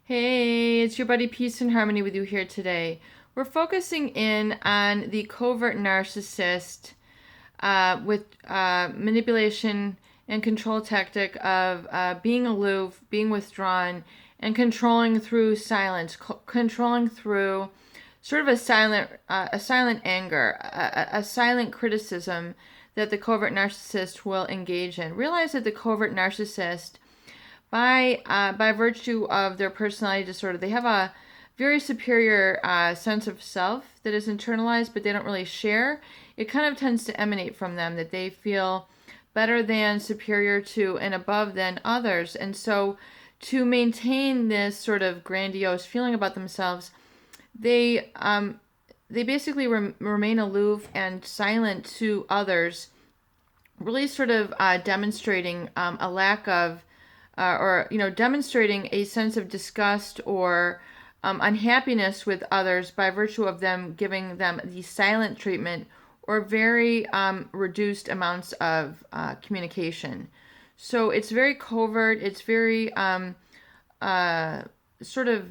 Hey, it's your buddy Peace and Harmony with you here today. We're focusing in on the covert narcissist with manipulation and control tactic of being aloof, being withdrawn, and controlling through silence, controlling through sort of a silent anger, a silent criticism that the covert narcissist will engage in. Realize that the covert narcissist by virtue of their personality disorder, they have a very superior sense of self that is internalized, but they don't really share. It kind of tends to emanate from them that they feel better than, superior to, and above than others. And so, to maintain this sort of grandiose feeling about themselves, they basically remain aloof and silent to others, really sort of demonstrating a lack of or demonstrating a sense of disgust or unhappiness with others by virtue of them giving them the silent treatment or very reduced amounts of communication. So it's very covert. It's very sort of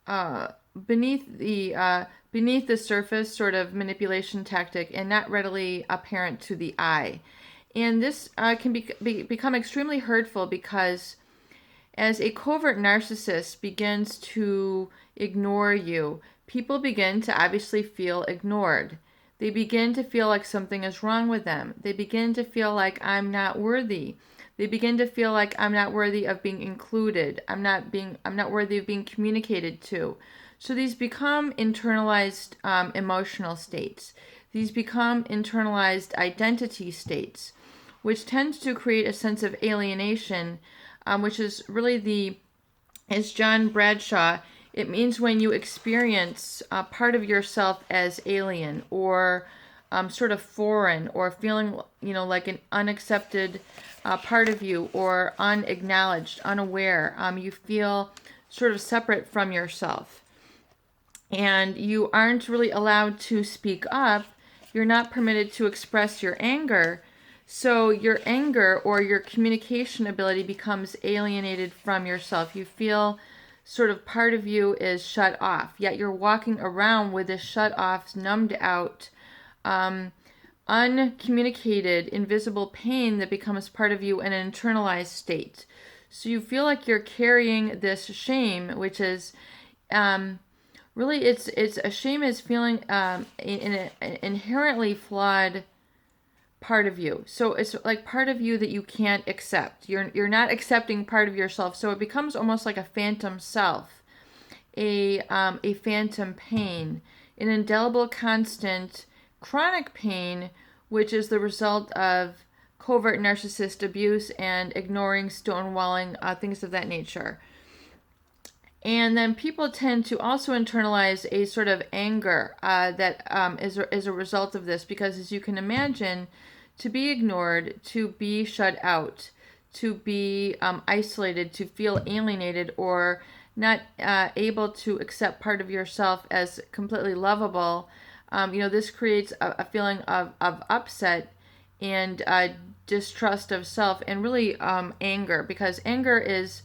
uh, beneath the surface sort of manipulation tactic and not readily apparent to the eye. And this can become extremely hurtful because as a covert narcissist begins to ignore you, people begin to obviously feel ignored. They begin to feel like something is wrong with them. They begin to feel like I'm not worthy. They begin to feel like I'm not worthy of being included. I'm not worthy of being communicated to. So these become internalized emotional states. These become internalized identity states, which tends to create a sense of alienation, which is really as John Bradshaw, it means when you experience part of yourself as alien or sort of foreign or feeling, like an unaccepted part of you or unacknowledged, unaware. You feel sort of separate from yourself. And you aren't really allowed to speak up. You're not permitted to express your anger. So your anger or your communication ability becomes alienated from yourself. You feel sort of part of you is shut off. Yet you're walking around with this shut off, numbed out, uncommunicated, invisible pain that becomes part of you in an internalized state. So you feel like you're carrying this shame, which is really it's a shame is feeling in an inherently flawed part of you. So it's like part of you that you can't accept. You're not accepting part of yourself. So it becomes almost like a phantom self, a phantom pain, an indelible, constant, chronic pain, which is the result of covert narcissist abuse and ignoring, stonewalling, things of that nature. And then people tend to also internalize a sort of anger that is a result of this, because as you can imagine, to be ignored, to be shut out, to be isolated, to feel alienated or not able to accept part of yourself as completely lovable, this creates a feeling of upset and distrust of self and really anger, because anger is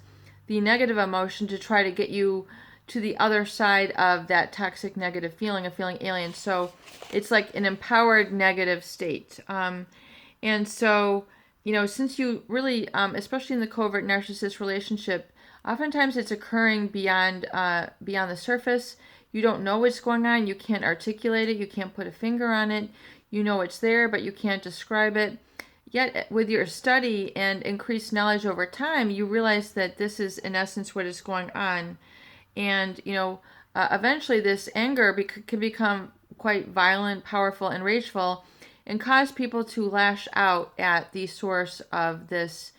the negative emotion to try to get you to the other side of that toxic negative feeling of feeling alien. So it's like an empowered negative state. And so, since you really, especially in the covert narcissist relationship, oftentimes it's occurring beyond the surface. You don't know what's going on. You can't articulate it. You can't put a finger on it. You know it's there, but you can't describe it. Yet, with your study and increased knowledge over time, you realize that this is, in essence, what is going on. And, eventually this anger can become quite violent, powerful, and rageful, and cause people to lash out at the source of this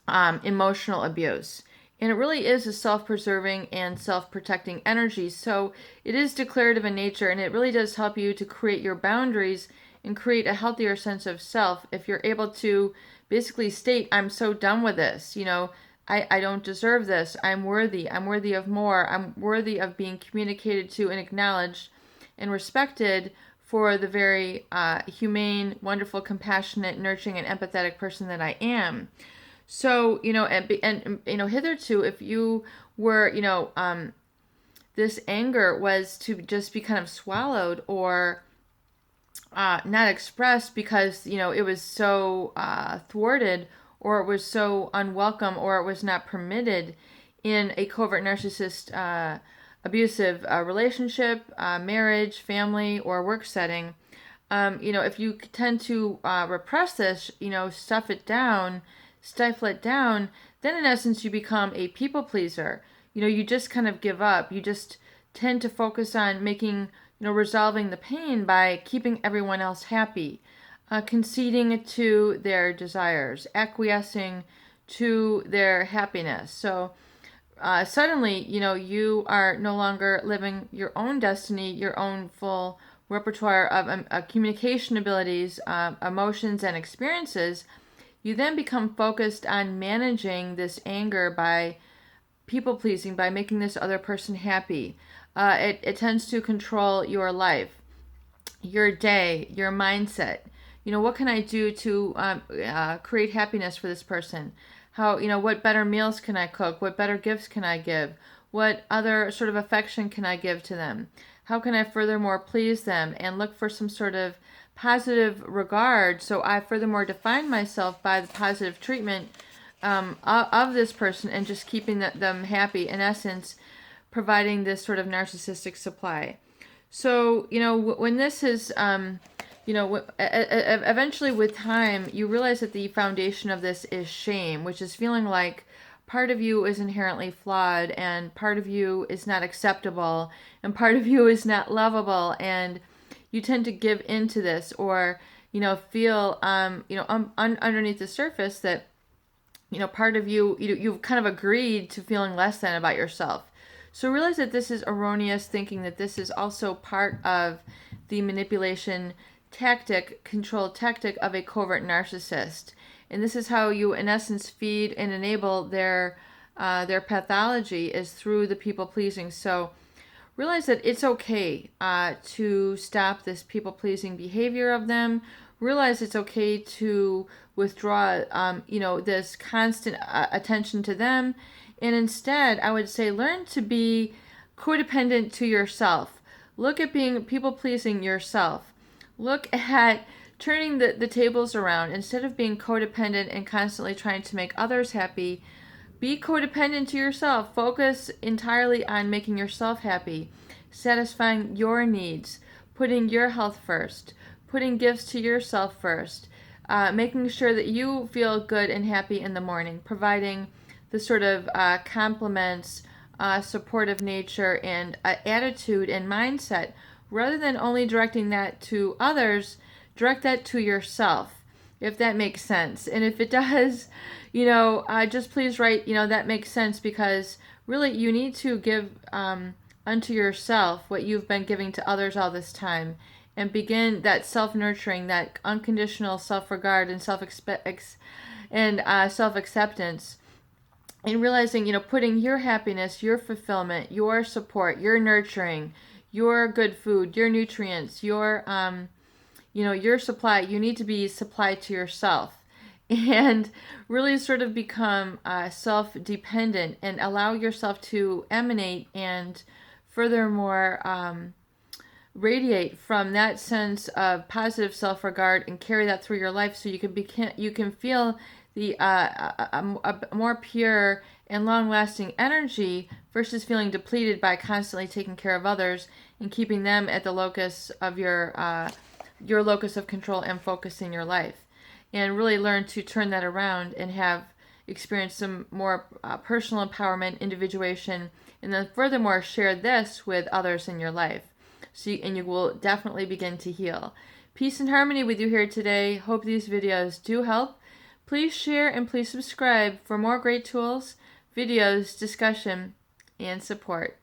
emotional abuse. And it really is a self-preserving and self-protecting energy. So it is declarative in nature, and it really does help you to create your boundaries and create a healthier sense of self if you're able to basically state, I'm so done with this. I don't deserve this. I'm worthy of more. I'm worthy of being communicated to and acknowledged and respected for the very humane, wonderful, compassionate, nurturing, and empathetic person that I am. So, hitherto, if you were, this anger was to just be kind of swallowed or not expressed because, it was so thwarted, or it was so unwelcome, or it was not permitted in a covert narcissist abusive relationship, marriage, family, or work setting. If you tend to repress this, stuff it down, stifle it down, then in essence you become a people pleaser. You just kind of give up. You just tend to focus on making, resolving the pain by keeping everyone else happy, conceding to their desires, acquiescing to their happiness. So suddenly, you are no longer living your own destiny, your own full repertoire of communication abilities, emotions, and experiences. You then become focused on managing this anger by people pleasing, by making this other person happy. It tends to control your life, your day, your mindset. What can I do to create happiness for this person? How, what better meals can I cook? What better gifts can I give? What other sort of affection can I give to them? How can I furthermore please them and look for some sort of positive regard? So I furthermore define myself by the positive treatment of this person and just keeping them happy, in essence, providing this sort of narcissistic supply. So, when this is, eventually with time, you realize that the foundation of this is shame, which is feeling like part of you is inherently flawed, and part of you is not acceptable, and part of you is not lovable, and you tend to give into this, or, feel, underneath the surface that, part of you, you've kind of agreed to feeling less than about yourself. So realize that this is erroneous thinking, that this is also part of the manipulation tactic, control tactic of a covert narcissist. And this is how you, in essence, feed and enable their pathology, is through the people pleasing. So realize that it's okay to stop this people pleasing behavior of them. Realize it's okay to withdraw, this constant attention to them. And instead, I would say, learn to be codependent to yourself. Look at being people-pleasing yourself. Look at turning the tables around. Instead of being codependent and constantly trying to make others happy, be codependent to yourself. Focus entirely on making yourself happy, satisfying your needs, putting your health first, putting gifts to yourself first, making sure that you feel good and happy in the morning, providing the sort of compliments, supportive nature, and attitude and mindset. Rather than only directing that to others, direct that to yourself, if that makes sense. And if it does, just please write, that makes sense, because really you need to give unto yourself what you've been giving to others all this time, and begin that self-nurturing, that unconditional self-regard and self-acceptance. And realizing, putting your happiness, your fulfillment, your support, your nurturing, your good food, your nutrients, your supply, you need to be supplied to yourself. And really sort of become self-dependent and allow yourself to emanate and furthermore radiate from that sense of positive self-regard, and carry that through your life, so you can feel the a more pure and long-lasting energy, versus feeling depleted by constantly taking care of others and keeping them at the locus of your locus of control and focus in your life. And really learn to turn that around and experience some more personal empowerment, individuation, and then furthermore share this with others in your life. And you will definitely begin to heal. Peace and harmony with you here today. Hope these videos do help. Please share and please subscribe for more great tools, videos, discussion, and support.